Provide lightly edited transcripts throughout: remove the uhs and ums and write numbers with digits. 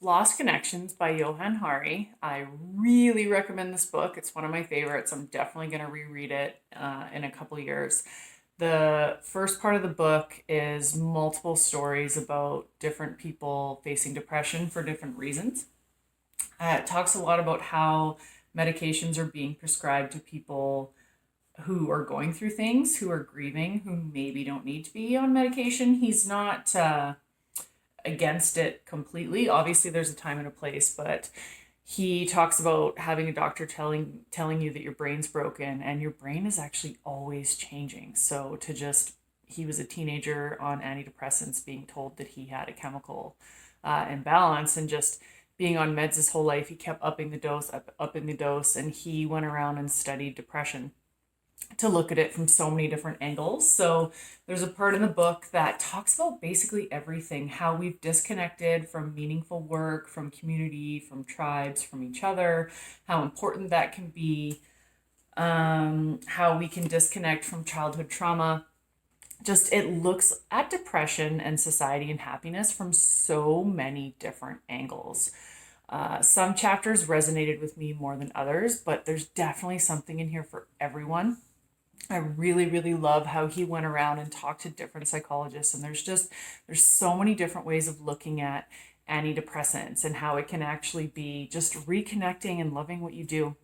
Lost Connections by Johann Hari. I really recommend this book. It's one of my favorites. I'm definitely going to reread it in a couple years. The first part of the book is multiple stories about different people facing depression for different reasons. It talks a lot about how medications are being prescribed to people who are going through things, who are grieving, who maybe don't need to be on medication. He's not against it completely. Obviously, there's a time and a place, but he talks about having a doctor telling you that your brain's broken and your brain is actually always changing. So to just he was a teenager on antidepressants being told that he had a chemical imbalance and just being on meds his whole life, he kept upping the dose, upping the dose, and he went around and studied depression to look at it from so many different angles. So there's a part in the book that talks about basically everything, how we've disconnected from meaningful work, from community, from tribes, from each other, how important that can be, how we can disconnect from childhood trauma. Just it looks at depression and society and happiness from so many different angles. Some chapters resonated with me more than others, but there's definitely something in here for everyone. I really, really love how he went around and talked to different psychologists, and there's so many different ways of looking at antidepressants and how it can actually be just reconnecting and loving what you do.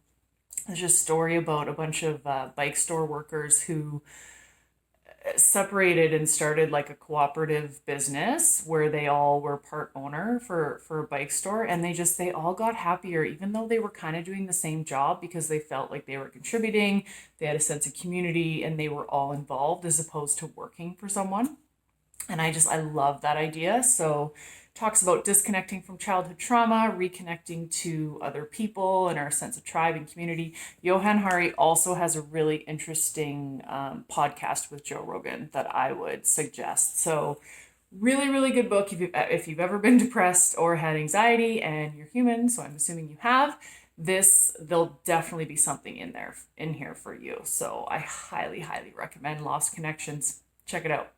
There's just a story about a bunch of bike store workers who separated and started like a cooperative business where they all were part owner for a bike store, and they all got happier even though they were kind of doing the same job because they felt like they were contributing, they had a sense of community, and they were all involved as opposed to working for someone. And I love that idea. So talks about disconnecting from childhood trauma, reconnecting to other people and our sense of tribe and community. Johann Hari also has a really interesting podcast with Joe Rogan that I would suggest. So really, really good book if you've ever been depressed or had anxiety, and you're human, so I'm assuming you have. There'll definitely be something in here for you. So I highly, highly recommend Lost Connections. Check it out.